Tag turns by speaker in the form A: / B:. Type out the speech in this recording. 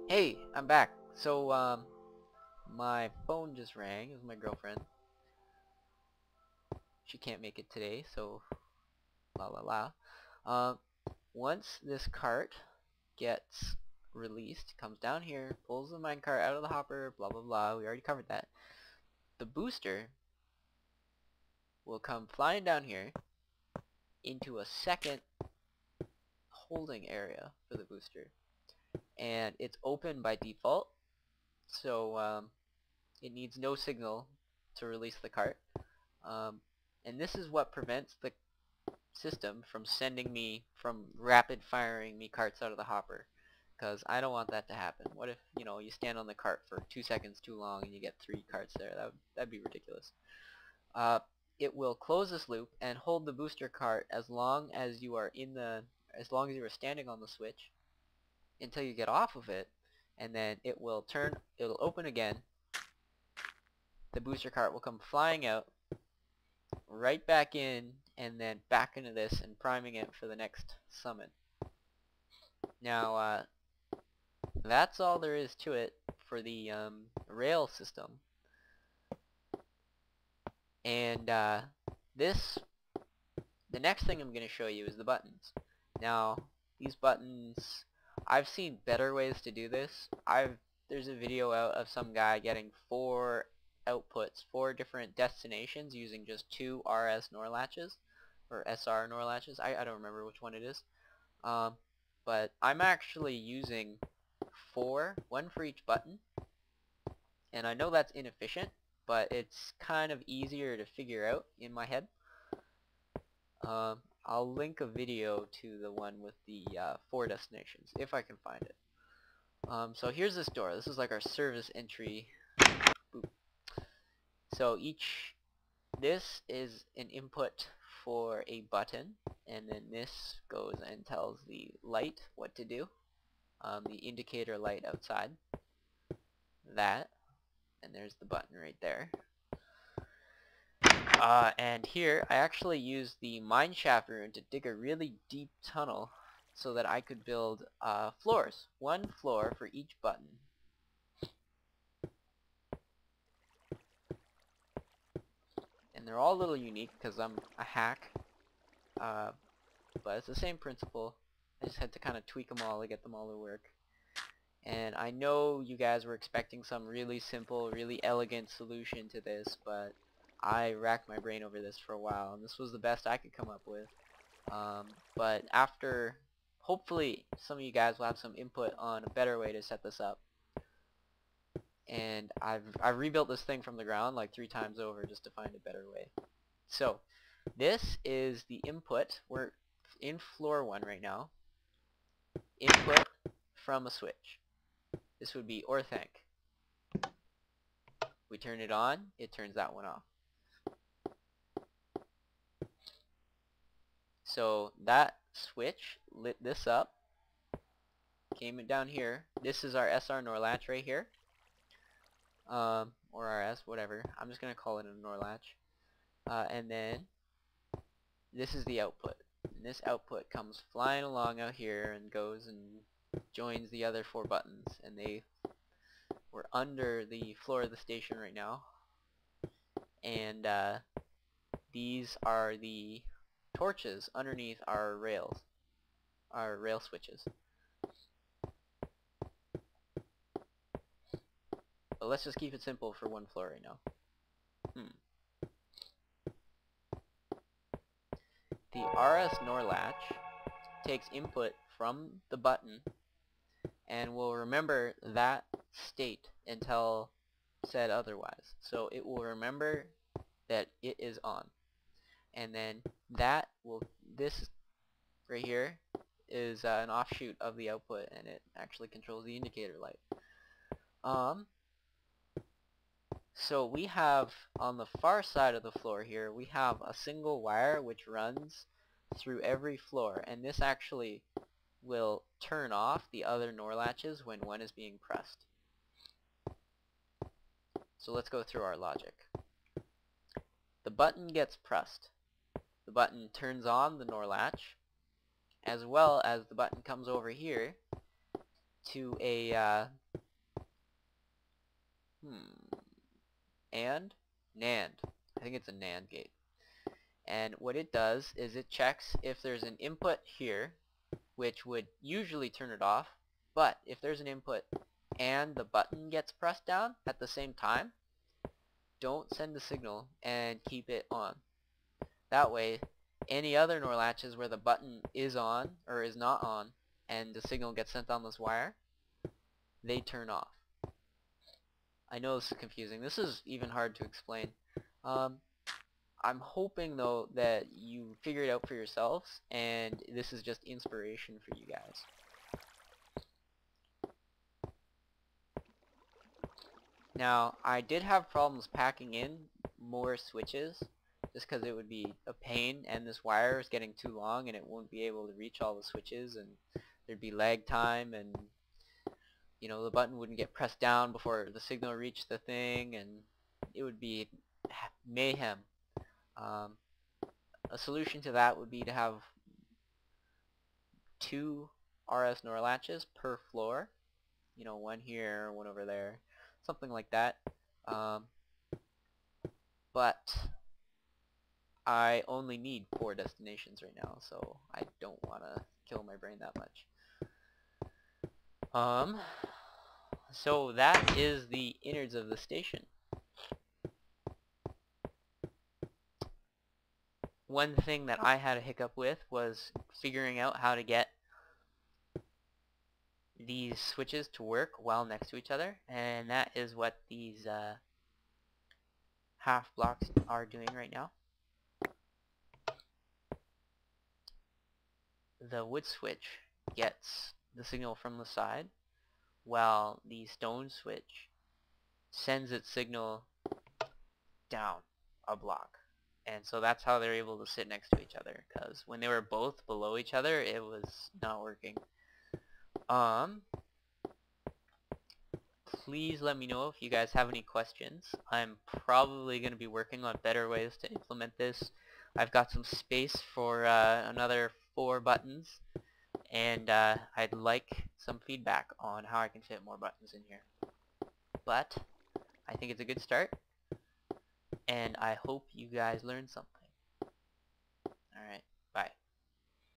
A: Hey, I'm back. My phone just rang. It was my girlfriend. She can't make it today, so la la la. Um, Once this cart gets released, comes down here, pulls the minecart out of the hopper, blah blah blah. We already covered that. The booster will come flying down here into a second holding area for the booster, and it's open by default. So it needs no signal to release the cart. Um, and this is what prevents the system from rapid firing me carts out of the hopper, because I don't want that to happen. What if, you stand on the cart for 2 seconds too long and you get 3 carts there? That'd be ridiculous. Uh, it will close this loop and hold the booster cart as long as you are standing on the switch until you get off of it, and then it'll open again. The booster cart will come flying out, right back in, and then back into this and priming it for the next summon. Now, that's all there is to it for the rail system. And the next thing I'm going to show you is the buttons. Now, these buttons, I've seen better ways to do this. There's a video out of some guy getting 4 outputs, 4 different destinations using just 2 RS NOR latches, or SR NOR latches. I don't remember which one it is. But I'm actually using 4, one for each button, and I know that's inefficient, but it's kind of easier to figure out in my head. I'll link a video to the one with the 4 destinations, if I can find it. So here's this door. This is like our service entry. Boop. So this is an input for a button, and then this goes and tells the light what to do. The indicator light outside. That. And there's the button right there. And here, I actually used the mineshaft rune to dig a really deep tunnel so that I could build floors. 1 floor for each button. And they're all a little unique because I'm a hack. But it's the same principle. I just had to kind of tweak them all to get them all to work. And I know you guys were expecting some really simple, really elegant solution to this, but I racked my brain over this for a while, and this was the best I could come up with. But hopefully some of you guys will have some input on a better way to set this up. And I've rebuilt this thing from the ground like 3 times over just to find a better way. So this is the input. We're in floor 1 right now. Input from a switch. This would be orthanc. We turn it on, it turns that one off. So that switch lit this up, came down here. This is our SR NOR latch right here, or RS, whatever. I'm just going to call it a NOR latch. And then this is the output. And this output comes flying along out here and goes and joins the other 4 buttons. And we're under the floor of the station right now. And these are the torches underneath our rail switches. But let's just keep it simple for 1 floor right now. The RS NOR latch takes input from the button and will remember that state until said otherwise. So it will remember that it is on. And then this right here is an offshoot of the output, and it actually controls the indicator light. So we have, on the far side of the floor here, we have a single wire which runs through every floor, and this actually will turn off the other NOR latches when one is being pressed. So let's go through our logic. The button gets pressed. The button turns on the NOR latch, as well as the button comes over here to a and NAND. I think it's a NAND gate. And what it does is it checks if there's an input here, which would usually turn it off, but if there's an input and the button gets pressed down at the same time, don't send the signal and keep it on. That way, any other NOR latches where the button is on or is not on and the signal gets sent on this wire, they turn off. I know this is confusing. This is even hard to explain. I'm hoping though that you figure it out for yourselves and this is just inspiration for you guys. Now, I did have problems packing in more switches just because it would be a pain and this wire is getting too long and it won't be able to reach all the switches and there'd be lag time and you know the button wouldn't get pressed down before the signal reached the thing and it would be mayhem. A solution to that would be to have 2 RS NOR latches per floor, you know, one here, one over there, something like that. But I only need 4 destinations right now, so I don't want to kill my brain that much. So that is the innards of the station. One thing that I had a hiccup with was figuring out how to get these switches to work while next to each other, and that is what these half blocks are doing right now. The wood switch gets the signal from the side, while the stone switch sends its signal down a block. And so that's how they're able to sit next to each other, because when they were both below each other, it was not working. Please let me know if you guys have any questions. I'm probably going to be working on better ways to implement this. I've got some space for another 4 buttons, and I'd like some feedback on how I can fit more buttons in here. But I think it's a good start, and I hope you guys learned something.